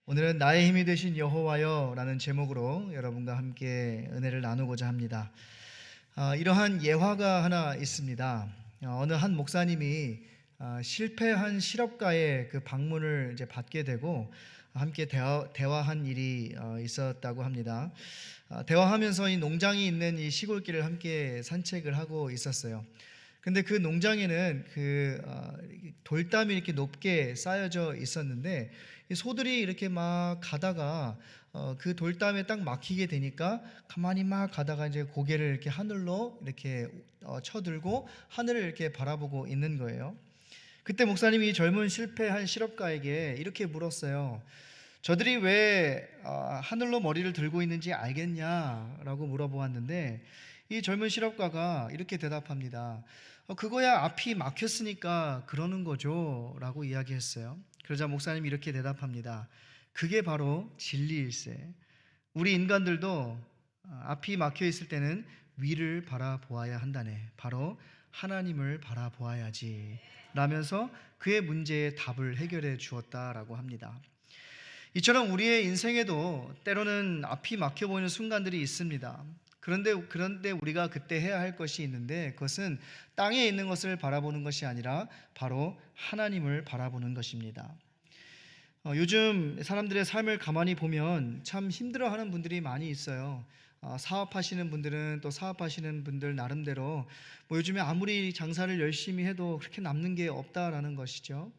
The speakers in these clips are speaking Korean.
오늘은 나의 힘이 되신 여호와여 라는 제목으로 여러분과 함께 은혜를 나누고자 합니다. 이러한 예화가 하나 있습니다. 어느 한 목사님이 실패한 실업가의 그 방문을 이제 받게 되고 함께 대화한 일이 있었다고 합니다. 대화하면서 이 농장이 있는 이 시골길을 함께 산책을 하고 있었어요. 근데 그 농장에는 돌담이 이렇게 높게 쌓여져 있었는데 이 소들이 이렇게 막 가다가 그 돌담에 딱 막히게 되니까 가만히 막 가다가 이제 고개를 이렇게 하늘로 이렇게 쳐들고 하늘을 이렇게 바라보고 있는 거예요. 그때 목사님이 젊은 실패한 실업가에게 이렇게 물었어요. 저들이 왜 하늘로 머리를 들고 있는지 알겠냐라고 물어보았는데 이 젊은 실업가가 이렇게 대답합니다. 그거야 앞이 막혔으니까 그러는 거죠 라고 이야기했어요. 그러자 목사님이 이렇게 대답합니다. 그게 바로 진리일세. 우리 인간들도 앞이 막혀 있을 때는 위를 바라보아야 한다네. 바로 하나님을 바라보아야지 라면서 그의 문제의 답을 해결해 주었다라고 합니다. 이처럼 우리의 인생에도 때로는 앞이 막혀 보이는 순간들이 있습니다. 그런데 우리가 그때 해야 할 것이 있는데 그것은 땅에 있는 것을 바라보는 것이 아니라 바로 하나님을 바라보는 것입니다. 요즘 사람들의 삶을 가만히 보면 참 힘들어하는 분들이 많이 있어요. 사업하시는 분들은 또 사업하시는 분들 나름대로 요즘에 아무리 장사를 열심히 해도 그렇게 남는 게 없다라는 것이죠.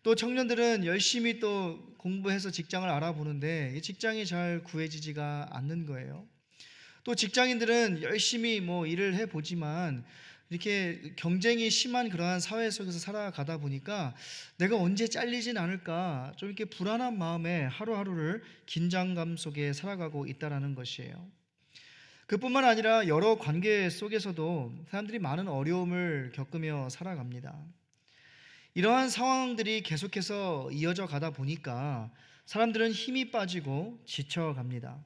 또 청년들은 열심히 또 공부해서 직장을 알아보는데 이 직장이 잘 구해지지가 않는 거예요. 또 직장인들은 열심히 일을 해보지만 이렇게 경쟁이 심한 그러한 사회 속에서 살아가다 보니까 내가 언제 잘리진 않을까 좀 이렇게 불안한 마음에 하루하루를 긴장감 속에 살아가고 있다는 것이에요. 그뿐만 아니라 여러 관계 속에서도 사람들이 많은 어려움을 겪으며 살아갑니다. 이러한 상황들이 계속해서 이어져 가다 보니까 사람들은 힘이 빠지고 지쳐갑니다.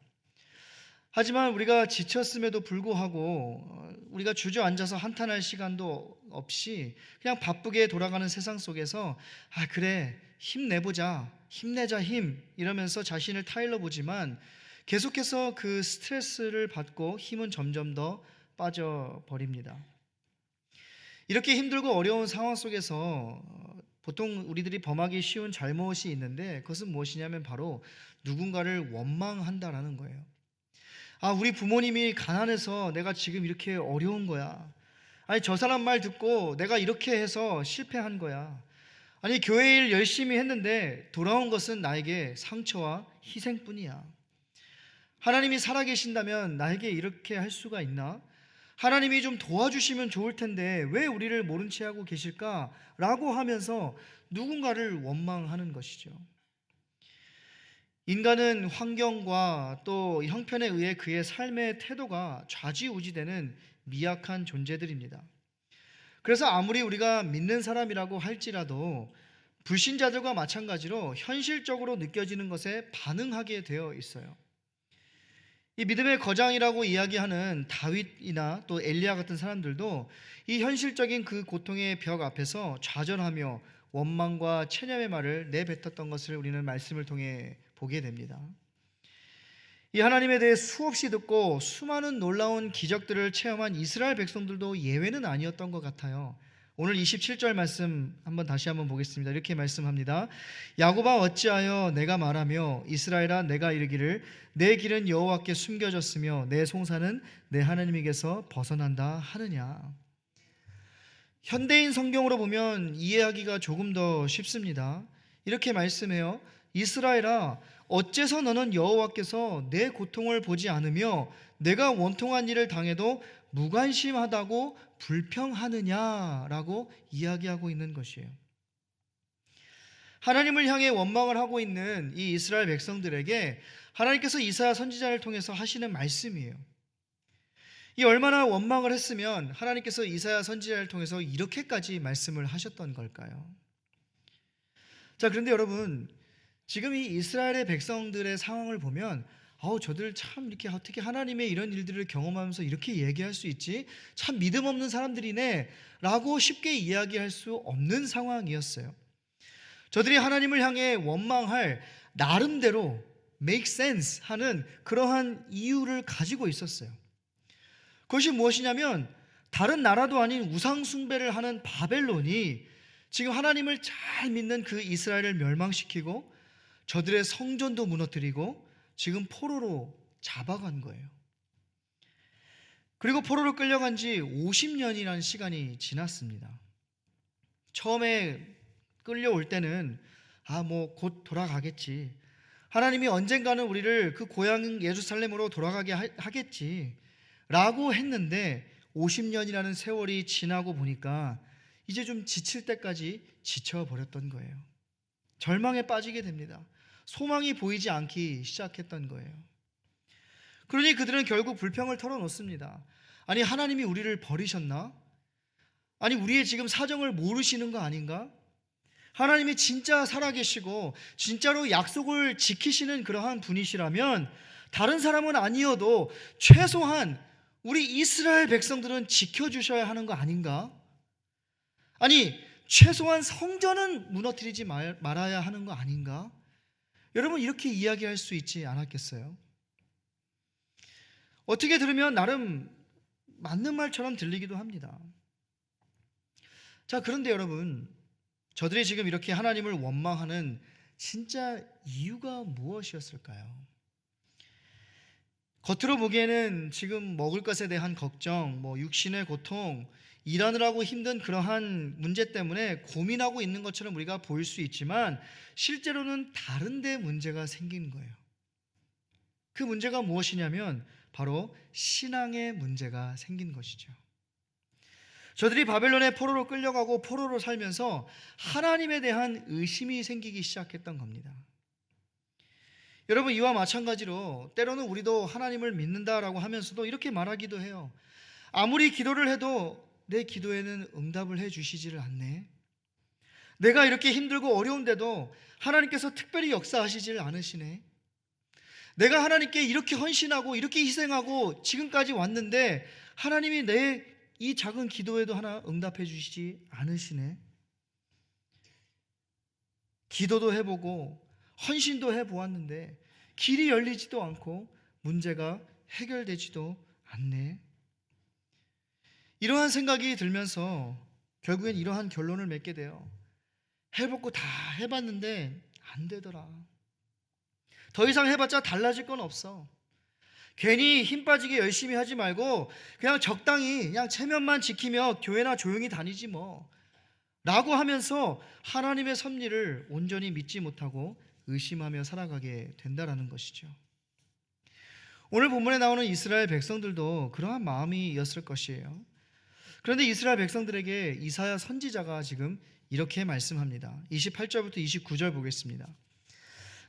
하지만 우리가 지쳤음에도 불구하고 우리가 주저앉아서 한탄할 시간도 없이 그냥 바쁘게 돌아가는 세상 속에서 그래 힘내보자 힘내자 힘 이러면서 자신을 타일러 보지만 계속해서 그 스트레스를 받고 힘은 점점 더 빠져버립니다. 이렇게 힘들고 어려운 상황 속에서 보통 우리들이 범하기 쉬운 잘못이 있는데 그것은 무엇이냐면 바로 누군가를 원망한다라는 거예요. 우리 부모님이 가난해서 내가 지금 이렇게 어려운 거야. 아니, 저 사람 말 듣고 내가 이렇게 해서 실패한 거야. 아니, 교회 일 열심히 했는데 돌아온 것은 나에게 상처와 희생뿐이야. 하나님이 살아계신다면 나에게 이렇게 할 수가 있나? 하나님이 좀 도와주시면 좋을 텐데 왜 우리를 모른 채 하고 계실까? 라고 하면서 누군가를 원망하는 것이죠. 인간은 환경과 또 형편에 의해 그의 삶의 태도가 좌지우지되는 미약한 존재들입니다. 그래서 아무리 우리가 믿는 사람이라고 할지라도 불신자들과 마찬가지로 현실적으로 느껴지는 것에 반응하게 되어 있어요. 이 믿음의 거장이라고 이야기하는 다윗이나 또 엘리야 같은 사람들도 이 현실적인 그 고통의 벽 앞에서 좌절하며 원망과 체념의 말을 내뱉었던 것을 우리는 말씀을 통해 보게 됩니다. 이 하나님에 대해 수없이 듣고 수많은 놀라운 기적들을 체험한 이스라엘 백성들도 예외는 아니었던 것 같아요. 오늘 27절 말씀 다시 한번 보겠습니다. 이렇게 말씀합니다. 야곱아 어찌하여 내가 말하며 이스라엘아 내가 이르기를 내 길은 여호와께 숨겨졌으며 내 송사는 내 하나님에게서 벗어난다 하느냐. 현대인 성경으로 보면 이해하기가 조금 더 쉽습니다. 이렇게 말씀해요. 이스라엘아 어째서 너는 여호와께서 내 고통을 보지 않으며 내가 원통한 일을 당해도 무관심하다고 불평하느냐라고 이야기하고 있는 것이에요. 하나님을 향해 원망을 하고 있는 이 이스라엘 백성들에게 하나님께서 이사야 선지자를 통해서 하시는 말씀이에요. 이 얼마나 원망을 했으면 하나님께서 이사야 선지자를 통해서 이렇게까지 말씀을 하셨던 걸까요? 자, 그런데 여러분 지금 이 이스라엘의 백성들의 상황을 보면 저들 참 이렇게 어떻게 하나님의 이런 일들을 경험하면서 이렇게 얘기할 수 있지? 참 믿음 없는 사람들이네 라고 쉽게 이야기할 수 없는 상황이었어요. 저들이 하나님을 향해 원망할 나름대로 make sense 하는 그러한 이유를 가지고 있었어요. 그것이 무엇이냐면 다른 나라도 아닌 우상 숭배를 하는 바벨론이 지금 하나님을 잘 믿는 그 이스라엘을 멸망시키고 저들의 성전도 무너뜨리고 지금 포로로 잡아간 거예요. 그리고 포로로 끌려간 지 50년이라는 시간이 지났습니다. 처음에 끌려올 때는 곧 돌아가겠지. 하나님이 언젠가는 우리를 그 고향 예루살렘으로 돌아가게 하겠지 라고 했는데 50년이라는 세월이 지나고 보니까 이제 좀 지칠 때까지 지쳐버렸던 거예요. 절망에 빠지게 됩니다. 소망이 보이지 않기 시작했던 거예요. 그러니 그들은 결국 불평을 털어놓습니다. 아니, 하나님이 우리를 버리셨나? 아니, 우리의 지금 사정을 모르시는 거 아닌가? 하나님이 진짜 살아계시고 진짜로 약속을 지키시는 그러한 분이시라면 다른 사람은 아니어도 최소한 우리 이스라엘 백성들은 지켜주셔야 하는 거 아닌가? 아니, 최소한 성전은 무너뜨리지 말아야 하는 거 아닌가? 여러분, 이렇게 이야기할 수 있지 않았겠어요? 어떻게 들으면 나름 맞는 말처럼 들리기도 합니다. 자, 그런데 여러분, 저들이 지금 이렇게 하나님을 원망하는 진짜 이유가 무엇이었을까요? 겉으로 보기에는 지금 먹을 것에 대한 걱정, 육신의 고통, 일하느라고 힘든 그러한 문제 때문에 고민하고 있는 것처럼 우리가 보일 수 있지만 실제로는 다른 데 문제가 생긴 거예요. 그 문제가 무엇이냐면 바로 신앙의 문제가 생긴 것이죠. 저들이 바벨론의 포로로 끌려가고 포로로 살면서 하나님에 대한 의심이 생기기 시작했던 겁니다. 여러분, 이와 마찬가지로 때로는 우리도 하나님을 믿는다라고 하면서도 이렇게 말하기도 해요. 아무리 기도를 해도 내 기도에는 응답을 해주시지를 않네. 내가 이렇게 힘들고 어려운데도 하나님께서 특별히 역사하시지를 않으시네. 내가 하나님께 이렇게 헌신하고 이렇게 희생하고 지금까지 왔는데 하나님이 내 이 작은 기도에도 하나 응답해 주시지 않으시네. 기도도 해보고 헌신도 해보았는데 길이 열리지도 않고 문제가 해결되지도 않네. 이러한 생각이 들면서 결국엔 이러한 결론을 맺게 돼요. 해보고 다 해봤는데 안 되더라. 더 이상 해봤자 달라질 건 없어. 괜히 힘 빠지게 열심히 하지 말고 그냥 적당히 그냥 체면만 지키며 교회나 조용히 다니지 라고 하면서 하나님의 섭리를 온전히 믿지 못하고 의심하며 살아가게 된다라는 것이죠. 오늘 본문에 나오는 이스라엘 백성들도 그러한 마음이었을 것이에요. 그런데 이스라엘 백성들에게 이사야 선지자가 지금 이렇게 말씀합니다. 28절부터 29절 보겠습니다.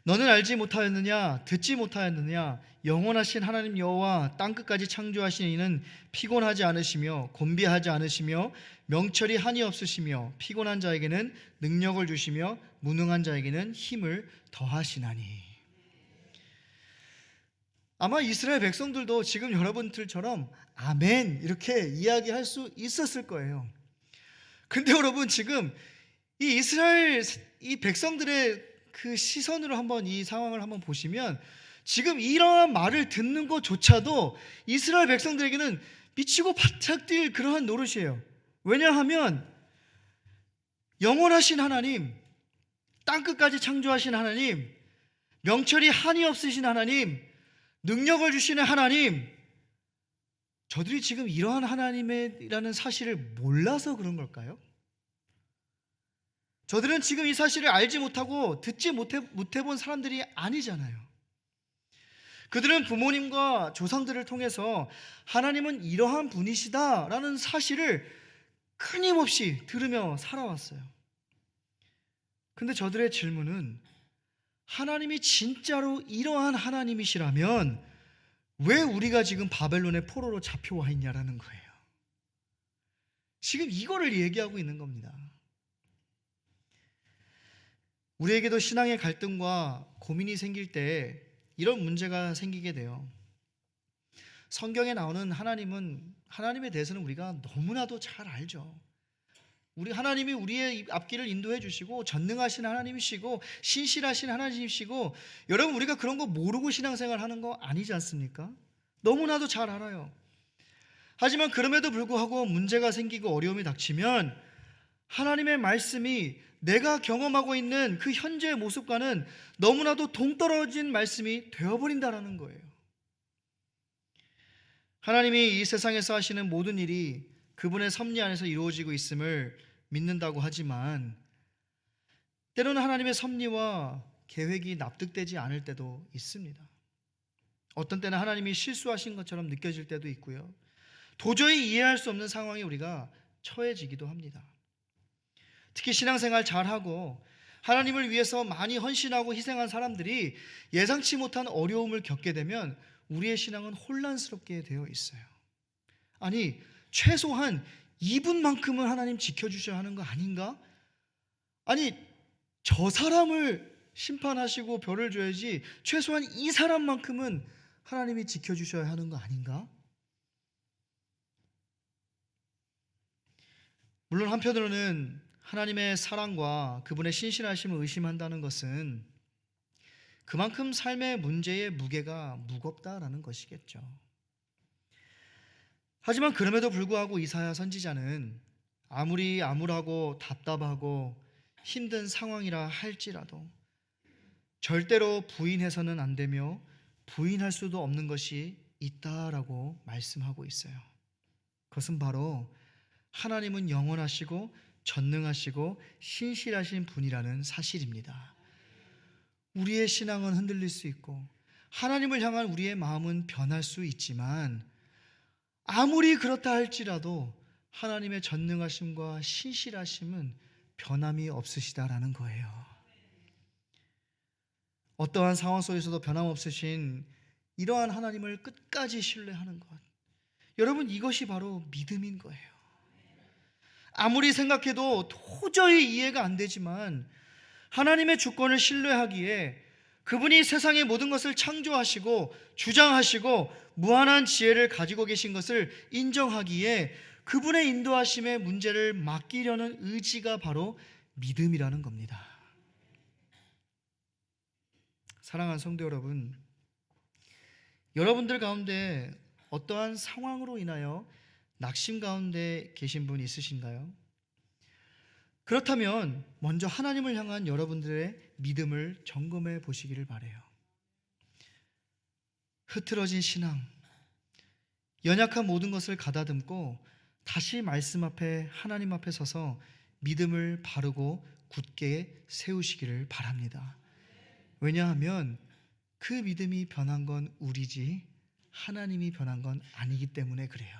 너는 알지 못하였느냐? 듣지 못하였느냐? 영원하신 하나님 여호와 땅끝까지 창조하신 이는 피곤하지 않으시며 곤비하지 않으시며 명철이 한이 없으시며 피곤한 자에게는 능력을 주시며 무능한 자에게는 힘을 더하시나니. 아마 이스라엘 백성들도 지금 여러분들처럼 아멘 이렇게 이야기할 수 있었을 거예요. 근데 여러분, 지금 이 이스라엘 이 백성들의 그 시선으로 한번 이 상황을 한번 보시면 지금 이러한 말을 듣는 것조차도 이스라엘 백성들에게는 미치고 바짝 뛸 그러한 노릇이에요. 왜냐하면 영원하신 하나님, 땅끝까지 창조하신 하나님, 명철이 한이 없으신 하나님, 능력을 주시는 하나님, 저들이 지금 이러한 하나님이라는 사실을 몰라서 그런 걸까요? 저들은 지금 이 사실을 알지 못하고 듣지 못해본 사람들이 아니잖아요. 그들은 부모님과 조상들을 통해서 하나님은 이러한 분이시다라는 사실을 끊임없이 들으며 살아왔어요. 근데 저들의 질문은 하나님이 진짜로 이러한 하나님이시라면 왜 우리가 지금 바벨론의 포로로 잡혀와 있냐라는 거예요. 지금 이거를 얘기하고 있는 겁니다. 우리에게도 신앙의 갈등과 고민이 생길 때 이런 문제가 생기게 돼요. 성경에 나오는 하나님에 대해서는 우리가 너무나도 잘 알죠. 우리 하나님이 우리의 앞길을 인도해 주시고 전능하신 하나님이시고 신실하신 하나님이시고, 여러분 우리가 그런 거 모르고 신앙생활 하는 거 아니지 않습니까? 너무나도 잘 알아요. 하지만 그럼에도 불구하고 문제가 생기고 어려움이 닥치면 하나님의 말씀이 내가 경험하고 있는 그 현재의 모습과는 너무나도 동떨어진 말씀이 되어버린다라는 거예요. 하나님이 이 세상에서 하시는 모든 일이 그분의 섭리 안에서 이루어지고 있음을 믿는다고 하지만, 때로는 하나님의 섭리와 계획이 납득되지 않을 때도 있습니다. 어떤 때는 하나님이 실수하신 것처럼 느껴질 때도 있고요, 도저히 이해할 수 없는 상황에 우리가 처해지기도 합니다. 특히 신앙생활 잘하고 하나님을 위해서 많이 헌신하고 희생한 사람들이 예상치 못한 어려움을 겪게 되면 우리의 신앙은 혼란스럽게 되어 있어요. 아니, 최소한 이분만큼은 하나님 지켜주셔야 하는 거 아닌가? 아니, 저 사람을 심판하시고 벌을 줘야지 최소한 이 사람만큼은 하나님이 지켜주셔야 하는 거 아닌가? 물론 한편으로는 하나님의 사랑과 그분의 신실하심을 의심한다는 것은 그만큼 삶의 문제의 무게가 무겁다라는 것이겠죠. 하지만 그럼에도 불구하고 이사야 선지자는 아무리 암울하고 답답하고 힘든 상황이라 할지라도 절대로 부인해서는 안 되며 부인할 수도 없는 것이 있다라고 말씀하고 있어요. 그것은 바로 하나님은 영원하시고 전능하시고 신실하신 분이라는 사실입니다. 우리의 신앙은 흔들릴 수 있고 하나님을 향한 우리의 마음은 변할 수 있지만, 아무리 그렇다 할지라도 하나님의 전능하심과 신실하심은 변함이 없으시다라는 거예요. 어떠한 상황 속에서도 변함없으신 이러한 하나님을 끝까지 신뢰하는 것, 여러분 이것이 바로 믿음인 거예요. 아무리 생각해도 도저히 이해가 안 되지만 하나님의 주권을 신뢰하기에, 그분이 세상의 모든 것을 창조하시고 주장하시고 무한한 지혜를 가지고 계신 것을 인정하기에 그분의 인도하심에 문제를 맡기려는 의지가 바로 믿음이라는 겁니다. 사랑하는 성도 여러분, 여러분들 가운데 어떠한 상황으로 인하여 낙심 가운데 계신 분 있으신가요? 그렇다면 먼저 하나님을 향한 여러분들의 믿음을 점검해 보시기를 바라요. 흐트러진 신앙, 연약한 모든 것을 가다듬고 다시 말씀 앞에, 하나님 앞에 서서 믿음을 바르고 굳게 세우시기를 바랍니다. 왜냐하면 그 믿음이 변한 건 우리지 하나님이 변한 건 아니기 때문에 그래요.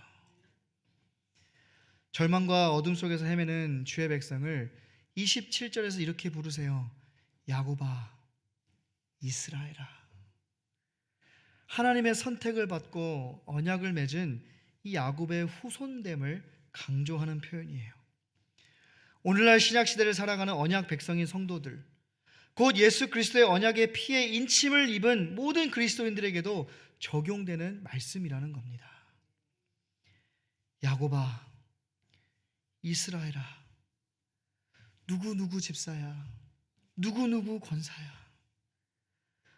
절망과 어둠 속에서 헤매는 주의 백성을 27절에서 이렇게 부르세요. 야곱아, 이스라엘아. 하나님의 선택을 받고 언약을 맺은 이 야곱의 후손됨을 강조하는 표현이에요. 오늘날 신약시대를 살아가는 언약 백성인 성도들, 곧 예수 그리스도의 언약의 피에 인침을 입은 모든 그리스도인들에게도 적용되는 말씀이라는 겁니다. 야곱아, 이스라엘아, 누구누구 집사야, 누구누구 권사야,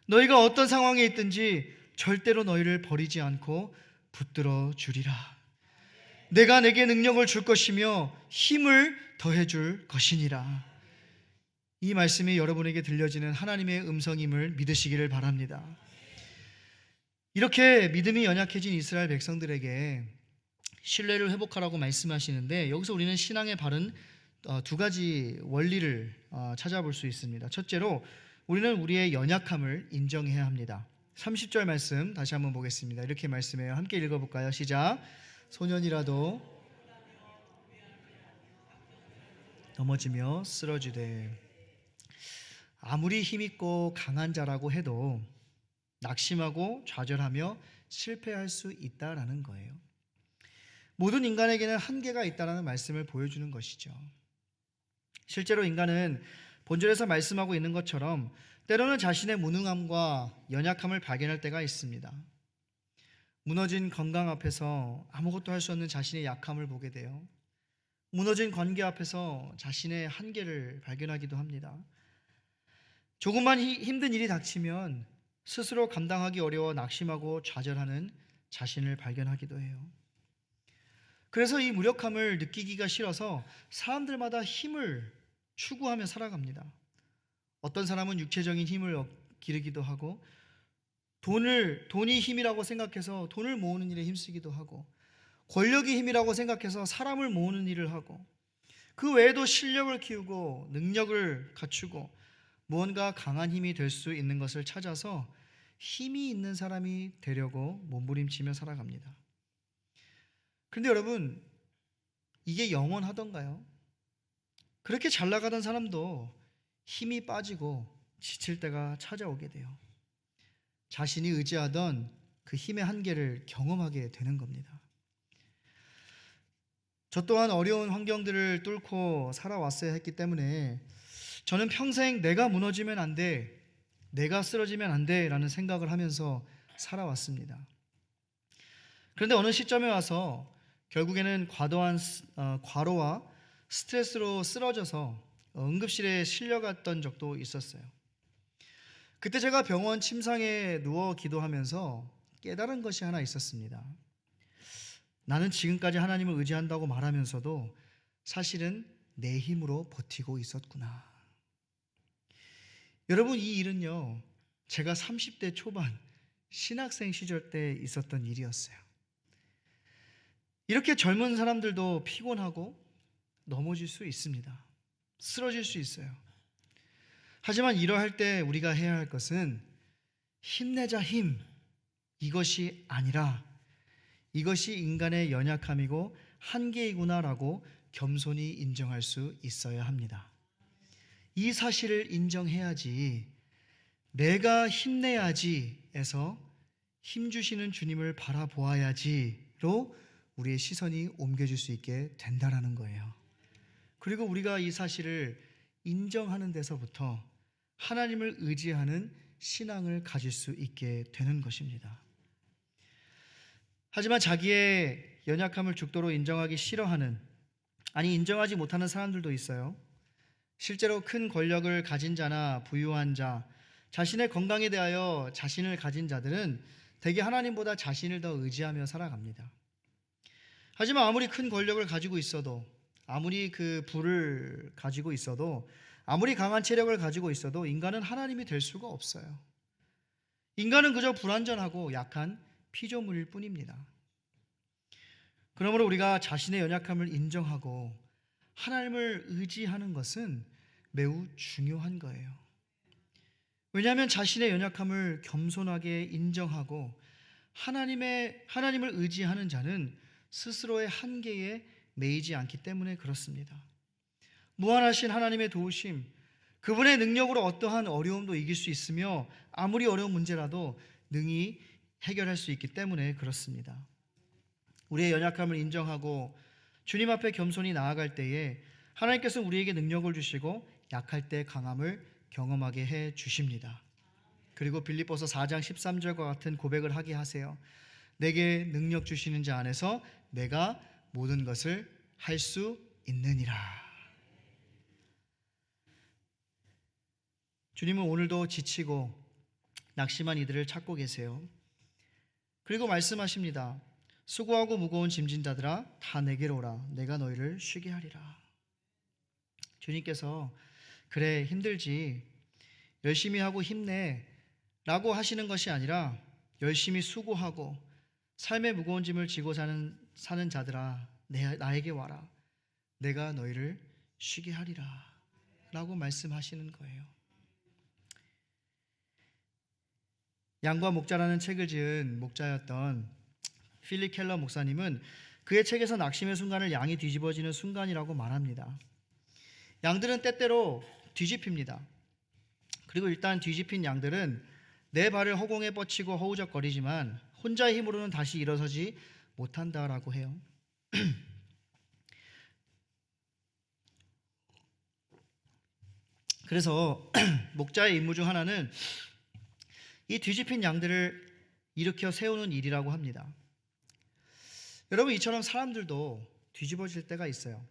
너희가 어떤 상황에 있든지 절대로 너희를 버리지 않고 붙들어 주리라. 내가 내게 능력을 줄 것이며 힘을 더해 줄 것이니라. 이 말씀이 여러분에게 들려지는 하나님의 음성임을 믿으시기를 바랍니다. 이렇게 믿음이 연약해진 이스라엘 백성들에게 신뢰를 회복하라고 말씀하시는데, 여기서 우리는 신앙의 바른 두 가지 원리를 찾아볼 수 있습니다. 첫째로 우리는 우리의 연약함을 인정해야 합니다. 30절 말씀 다시 한번 보겠습니다. 이렇게 말씀해요. 함께 읽어볼까요? 시작. 소년이라도 넘어지며 쓰러지되 아무리 힘있고 강한 자라고 해도 낙심하고 좌절하며 실패할 수 있다라는 거예요. 모든 인간에게는 한계가 있다는 말씀을 보여주는 것이죠. 실제로 인간은 본절에서 말씀하고 있는 것처럼 때로는 자신의 무능함과 연약함을 발견할 때가 있습니다. 무너진 건강 앞에서 아무것도 할 수 없는 자신의 약함을 보게 돼요. 무너진 관계 앞에서 자신의 한계를 발견하기도 합니다. 조금만 힘든 일이 닥치면 스스로 감당하기 어려워 낙심하고 좌절하는 자신을 발견하기도 해요. 그래서 이 무력함을 느끼기가 싫어서 사람들마다 힘을 추구하며 살아갑니다. 어떤 사람은 육체적인 힘을 기르기도 하고 돈이 힘이라고 생각해서 돈을 모으는 일에 힘쓰기도 하고 권력이 힘이라고 생각해서 사람을 모으는 일을 하고 그 외에도 실력을 키우고 능력을 갖추고 무언가 강한 힘이 될 수 있는 것을 찾아서 힘이 있는 사람이 되려고 몸부림치며 살아갑니다. 그런데 여러분, 이게 영원하던가요? 그렇게 잘 나가던 사람도 힘이 빠지고 지칠 때가 찾아오게 돼요. 자신이 의지하던 그 힘의 한계를 경험하게 되는 겁니다. 저 또한 어려운 환경들을 뚫고 살아왔어야 했기 때문에 저는 평생 내가 무너지면 안 돼, 내가 쓰러지면 안 돼 라는 생각을 하면서 살아왔습니다. 그런데 어느 시점에 와서 결국에는 과도한 과로와 스트레스로 쓰러져서 응급실에 실려갔던 적도 있었어요. 그때 제가 병원 침상에 누워 기도하면서 깨달은 것이 하나 있었습니다. 나는 지금까지 하나님을 의지한다고 말하면서도 사실은 내 힘으로 버티고 있었구나. 여러분, 이 일은요, 제가 30대 초반 신학생 시절 때 있었던 일이었어요. 이렇게 젊은 사람들도 피곤하고 넘어질 수 있습니다. 쓰러질 수 있어요. 하지만 이러할 때 우리가 해야 할 것은 힘내자 힘, 이것이 아니라 이것이 인간의 연약함이고 한계이구나라고 겸손히 인정할 수 있어야 합니다. 이 사실을 인정해야지 내가 힘내야지에서 힘주시는 주님을 바라보아야지로 우리의 시선이 옮겨질 수 있게 된다라는 거예요. 그리고 우리가 이 사실을 인정하는 데서부터 하나님을 의지하는 신앙을 가질 수 있게 되는 것입니다. 하지만 자기의 연약함을 죽도록 인정하기 싫어하는, 인정하지 못하는 사람들도 있어요. 실제로 큰 권력을 가진 자나 부유한 자, 자신의 건강에 대하여 자신을 가진 자들은 대개 하나님보다 자신을 더 의지하며 살아갑니다. 하지만 아무리 큰 권력을 가지고 있어도, 아무리 그 부를 가지고 있어도, 아무리 강한 체력을 가지고 있어도 인간은 하나님이 될 수가 없어요. 인간은 그저 불완전하고 약한 피조물일 뿐입니다. 그러므로 우리가 자신의 연약함을 인정하고 하나님을 의지하는 것은 매우 중요한 거예요. 왜냐하면 자신의 연약함을 겸손하게 인정하고 하나님을 의지하는 자는 스스로의 한계에 매이지 않기 때문에 그렇습니다. 무한하신 하나님의 도우심, 그분의 능력으로 어떠한 어려움도 이길 수 있으며 아무리 어려운 문제라도 능히 해결할 수 있기 때문에 그렇습니다. 우리의 연약함을 인정하고 주님 앞에 겸손히 나아갈 때에 하나님께서 우리에게 능력을 주시고 약할 때 강함을 경험하게 해 주십니다. 그리고 빌립보서 4장 13절과 같은 고백을 하게 하세요. 내게 능력 주시는 자 안에서 내가 모든 것을 할 수 있느니라. 주님은 오늘도 지치고 낙심한 이들을 찾고 계세요. 그리고 말씀하십니다. 수고하고 무거운 짐진 자들아 다 내게로 오라. 내가 너희를 쉬게 하리라. 주님께서 그래 힘들지, 열심히 하고 힘내 라고 하시는 것이 아니라 열심히 수고하고 삶의 무거운 짐을 지고 사는 자들아 나에게 와라. 내가 너희를 쉬게 하리라 라고 말씀하시는 거예요. 양과 목자라는 책을 지은 목자였던 필립 켈러 목사님은 그의 책에서 낙심의 순간을 양이 뒤집어지는 순간이라고 말합니다. 양들은 때때로 뒤집힙니다. 그리고 일단 뒤집힌 양들은 내 발을 허공에 뻗치고 허우적거리지만 혼자의 힘으로는 다시 일어서지 못한다라고 해요. 그래서 목자의 임무 중 하나는 이 뒤집힌 양들을 일으켜 세우는 일이라고 합니다. 여러분, 이처럼 사람들도 뒤집어질 때가 있어요.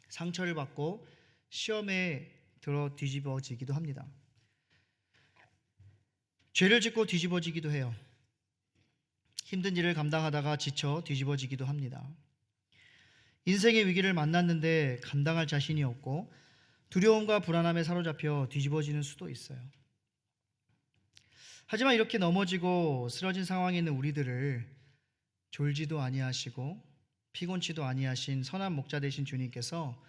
상처를 받고 시험에 들어 뒤집어지기도 합니다. 죄를 짓고 뒤집어지기도 해요. 힘든 일을 감당하다가 지쳐 뒤집어지기도 합니다. 인생의 위기를 만났는데 감당할 자신이 없고 두려움과 불안함에 사로잡혀 뒤집어지는 수도 있어요. 하지만 이렇게 넘어지고 쓰러진 상황에 있는 우리들을 졸지도 아니하시고 피곤치도 아니하신 선한 목자 되신 주님께서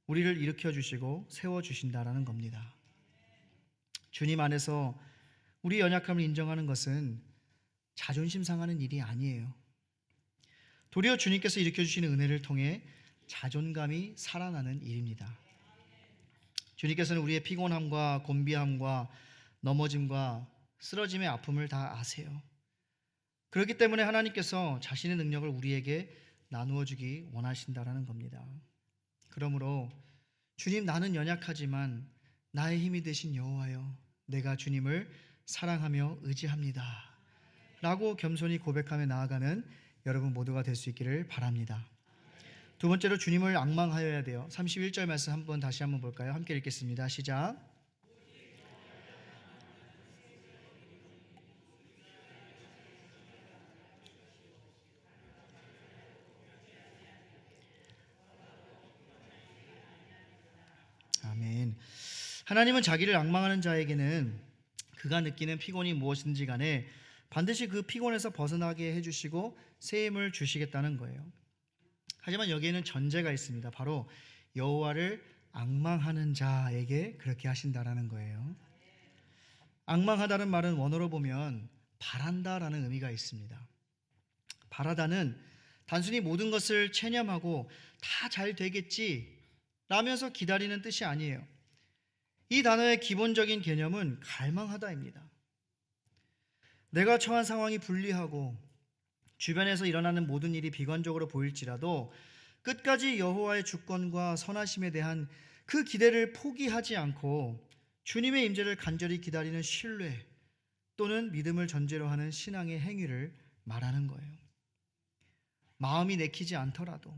우리를 일으켜 주시고 세워 주신다라는 겁니다. 주님 안에서 우리 연약함을 인정하는 것은 자존심 상하는 일이 아니에요. 도리어 주님께서 일으켜 주시는 은혜를 통해 자존감이 살아나는 일입니다. 주님께서는 우리의 피곤함과 곤비함과 넘어짐과 쓰러짐의 아픔을 다 아세요. 그렇기 때문에 하나님께서 자신의 능력을 우리에게 나누어 주기 원하신다라는 겁니다. 그러므로 주님, 나는 연약하지만 나의 힘이 되신 여호와여, 내가 주님을 사랑하며 의지합니다 라고 겸손히 고백하며 나아가는 여러분 모두가 될 수 있기를 바랍니다. 두 번째로 주님을 앙망하여야 돼요. 31절 말씀 다시 한번 볼까요? 함께 읽겠습니다. 시작. 아멘. 하나님은 자기를 앙망하는 자에게는 그가 느끼는 피곤이 무엇인지 간에 반드시 그 피곤에서 벗어나게 해주시고 새 힘을 주시겠다는 거예요. 하지만 여기에는 전제가 있습니다. 바로 여호와를 앙망하는 자에게 그렇게 하신다라는 거예요. 앙망하다는 말은 원어로 보면 바란다라는 의미가 있습니다. 바라다는 단순히 모든 것을 체념하고 다 잘 되겠지 라면서 기다리는 뜻이 아니에요. 이 단어의 기본적인 개념은 갈망하다입니다. 내가 처한 상황이 불리하고 주변에서 일어나는 모든 일이 비관적으로 보일지라도 끝까지 여호와의 주권과 선하심에 대한 그 기대를 포기하지 않고 주님의 임재를 간절히 기다리는 신뢰 또는 믿음을 전제로 하는 신앙의 행위를 말하는 거예요. 마음이 내키지 않더라도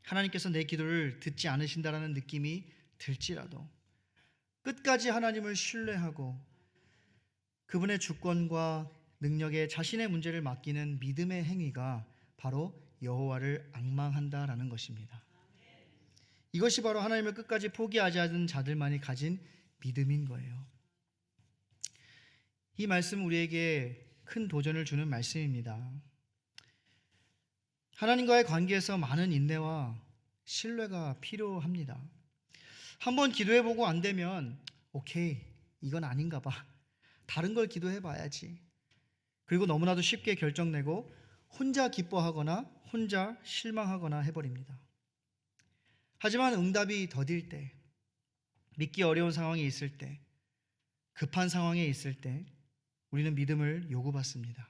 하나님께서 내 기도를 듣지 않으신다라는 느낌이 들지라도 끝까지 하나님을 신뢰하고 그분의 주권과 능력에 자신의 문제를 맡기는 믿음의 행위가 바로 여호와를 앙망한다라는 것입니다. 이것이 바로 하나님을 끝까지 포기하지 않은 자들만이 가진 믿음인 거예요. 이 말씀은 우리에게 큰 도전을 주는 말씀입니다. 하나님과의 관계에서 많은 인내와 신뢰가 필요합니다. 한번 기도해보고 안 되면 오케이, 이건 아닌가 봐, 다른 걸 기도해 봐야지, 그리고 너무나도 쉽게 결정내고 혼자 기뻐하거나 혼자 실망하거나 해버립니다. 하지만 응답이 더딜 때, 믿기 어려운 상황이 있을 때, 급한 상황에 있을 때 우리는 믿음을 요구받습니다.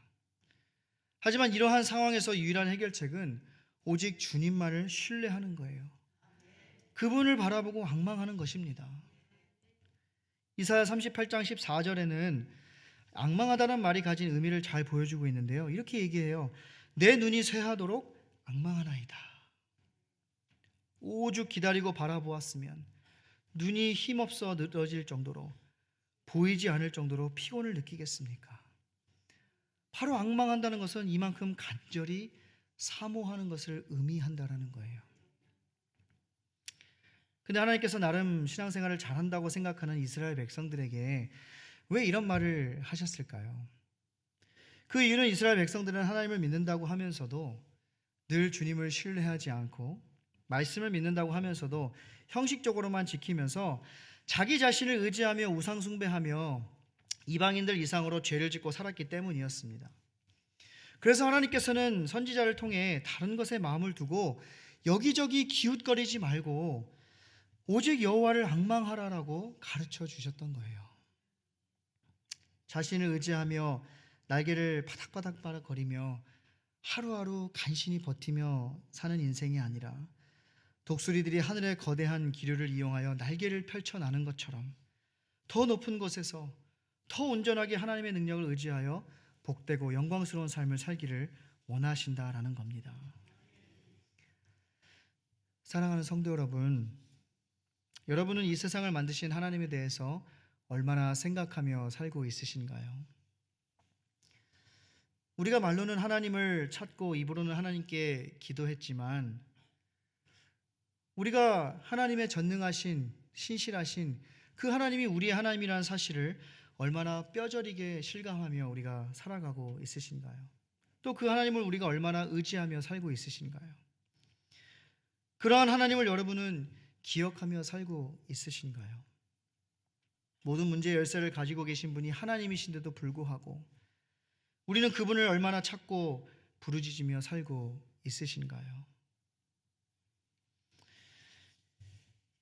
하지만 이러한 상황에서 유일한 해결책은 오직 주님만을 신뢰하는 거예요. 그분을 바라보고 앙망하는 것입니다. 이사야 38장 14절에는 앙망하다는 말이 가진 의미를 잘 보여주고 있는데요. 이렇게 얘기해요. 내 눈이 쇠하도록 앙망하나이다. 오죽 기다리고 바라보았으면 눈이 힘없어 늘어질 정도로, 보이지 않을 정도로 피곤을 느끼겠습니까? 바로 앙망한다는 것은 이만큼 간절히 사모하는 것을 의미한다라는 거예요. 근데 하나님께서 나름 신앙생활을 잘한다고 생각하는 이스라엘 백성들에게 왜 이런 말을 하셨을까요? 그 이유는 이스라엘 백성들은 하나님을 믿는다고 하면서도 늘 주님을 신뢰하지 않고 말씀을 믿는다고 하면서도 형식적으로만 지키면서 자기 자신을 의지하며 우상 숭배하며 이방인들 이상으로 죄를 짓고 살았기 때문이었습니다. 그래서 하나님께서는 선지자를 통해 다른 것에 마음을 두고 여기저기 기웃거리지 말고 오직 여호와를 앙망하라라고 가르쳐 주셨던 거예요. 자신을 의지하며 날개를 바닥바닥 거리며 하루하루 간신히 버티며 사는 인생이 아니라 독수리들이 하늘의 거대한 기류를 이용하여 날개를 펼쳐나는 것처럼 더 높은 곳에서 더 온전하게 하나님의 능력을 의지하여 복되고 영광스러운 삶을 살기를 원하신다라는 겁니다. 사랑하는 성도 여러분, 여러분은 이 세상을 만드신 하나님에 대해서 얼마나 생각하며 살고 있으신가요? 우리가 말로는 하나님을 찾고 입으로는 하나님께 기도했지만 우리가 하나님의 전능하신 신실하신 그 하나님이 우리의 하나님이라는 사실을 얼마나 뼈저리게 실감하며 우리가 살아가고 있으신가요? 또 그 하나님을 우리가 얼마나 의지하며 살고 있으신가요? 그러한 하나님을 여러분은 기억하며 살고 있으신가요? 모든 문제의 열쇠를 가지고 계신 분이 하나님이신데도 불구하고 우리는 그분을 얼마나 찾고 부르짖으며 살고 있으신가요?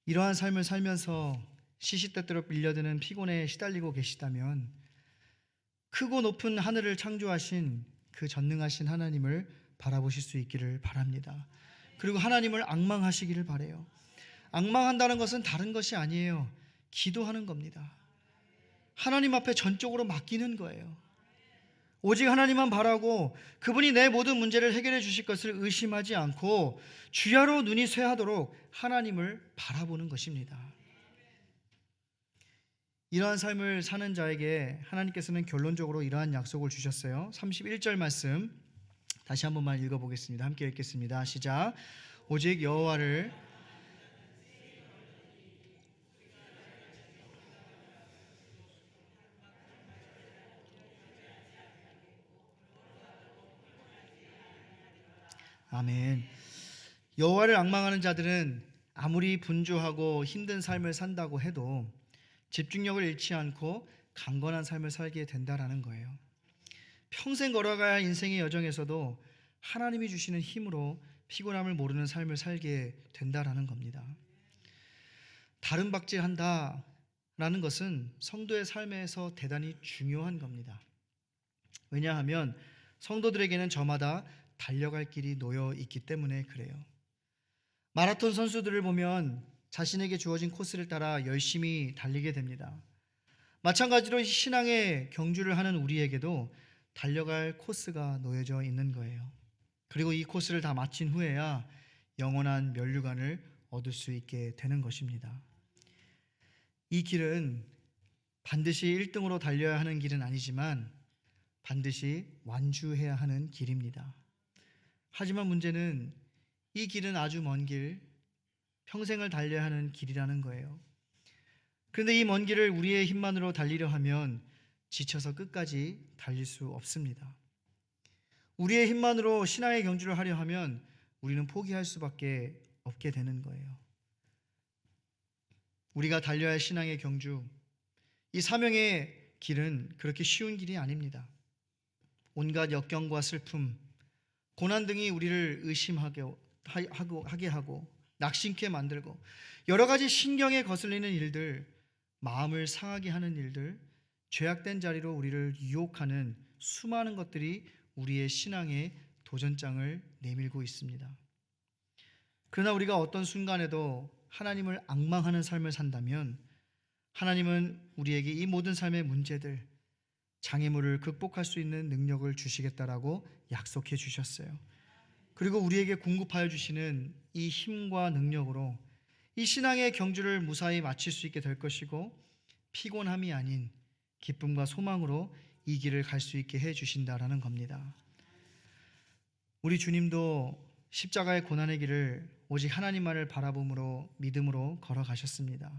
이러한 삶을 살면서 시시때때로 밀려드는 피곤에 시달리고 계시다면 크고 높은 하늘을 창조하신 그 전능하신 하나님을 바라보실 수 있기를 바랍니다. 그리고 하나님을 앙망하시기를 바라요. 앙망한다는 것은 다른 것이 아니에요. 기도하는 겁니다. 하나님 앞에 전적으로 맡기는 거예요. 오직 하나님만 바라고 그분이 내 모든 문제를 해결해 주실 것을 의심하지 않고 주야로 눈이 쇠하도록 하나님을 바라보는 것입니다. 이러한 삶을 사는 자에게 하나님께서는 결론적으로 이러한 약속을 주셨어요. 31절 말씀 다시 한 번만 읽어보겠습니다. 함께 읽겠습니다. 시작. 오직 여호와를 아멘. 여호와를 앙망하는 자들은 아무리 분주하고 힘든 삶을 산다고 해도 집중력을 잃지 않고 강건한 삶을 살게 된다라는 거예요. 평생 걸어가야 할 인생의 여정에서도 하나님이 주시는 힘으로 피곤함을 모르는 삶을 살게 된다라는 겁니다. 다름박질한다라는 것은 성도의 삶에서 대단히 중요한 겁니다. 왜냐하면 성도들에게는 저마다 달려갈 길이 놓여 있기 때문에 그래요. 마라톤 선수들을 보면 자신에게 주어진 코스를 따라 열심히 달리게 됩니다. 마찬가지로 신앙의 경주를 하는 우리에게도 달려갈 코스가 놓여져 있는 거예요. 그리고 이 코스를 다 마친 후에야 영원한 면류관을 얻을 수 있게 되는 것입니다. 이 길은 반드시 1등으로 달려야 하는 길은 아니지만 반드시 완주해야 하는 길입니다. 하지만 문제는 이 길은 아주 먼 길, 평생을 달려야 하는 길이라는 거예요. 그런데 이 먼 길을 우리의 힘만으로 달리려 하면 지쳐서 끝까지 달릴 수 없습니다. 우리의 힘만으로 신앙의 경주를 하려 하면 우리는 포기할 수밖에 없게 되는 거예요. 우리가 달려야 할 신앙의 경주, 이 사명의 길은 그렇게 쉬운 길이 아닙니다. 온갖 역경과 슬픔, 고난 등이 우리를 의심하게 하고 낙심케 만들고 여러 가지 신경에 거슬리는 일들, 마음을 상하게 하는 일들, 죄악된 자리로 우리를 유혹하는 수많은 것들이 우리의 신앙의 도전장을 내밀고 있습니다. 그러나 우리가 어떤 순간에도 하나님을 앙망하는 삶을 산다면 하나님은 우리에게 이 모든 삶의 문제들, 장애물을 극복할 수 있는 능력을 주시겠다라고 약속해 주셨어요. 그리고 우리에게 공급하여 주시는 이 힘과 능력으로 이 신앙의 경주를 무사히 마칠 수 있게 될 것이고 피곤함이 아닌 기쁨과 소망으로 이 길을 갈 수 있게 해 주신다라는 겁니다. 우리 주님도 십자가의 고난의 길을 오직 하나님만을 바라봄으로 믿음으로 걸어가셨습니다.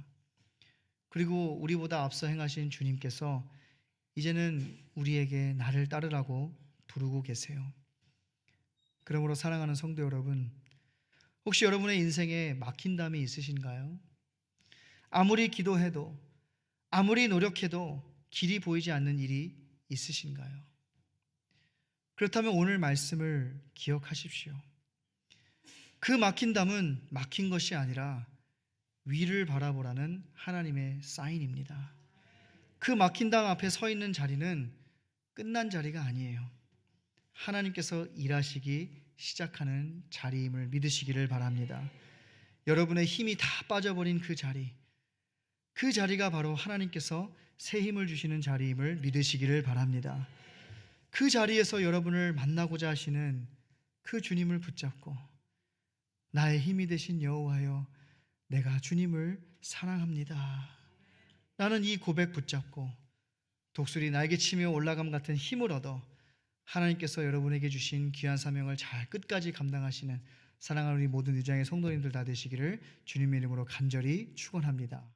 그리고 우리보다 앞서 행하신 주님께서 이제는 우리에게 나를 따르라고 부르고 계세요. 그러므로 사랑하는 성도 여러분, 혹시 여러분의 인생에 막힌담이 있으신가요? 아무리 기도해도 아무리 노력해도 길이 보이지 않는 일이 있으신가요? 그렇다면 오늘 말씀을 기억하십시오. 그 막힌 담은 막힌 것이 아니라 위를 바라보라는 하나님의 사인입니다. 그 막힌 담 앞에 서 있는 자리는 끝난 자리가 아니에요. 하나님께서 일하시기 시작하는 자리임을 믿으시기를 바랍니다. 여러분의 힘이 다 빠져버린 그 자리가 바로 하나님께서 새 힘을 주시는 자리임을 믿으시기를 바랍니다. 그 자리에서 여러분을 만나고자 하시는 그 주님을 붙잡고 나의 힘이 되신 여호와여, 내가 주님을 사랑합니다. 나는 이 고백 붙잡고 독수리 날개치며 올라감 같은 힘을 얻어 하나님께서 여러분에게 주신 귀한 사명을 잘 끝까지 감당하시는 사랑하는 우리 모든 유장의 성도님들 다 되시기를 주님의 이름으로 간절히 축원합니다.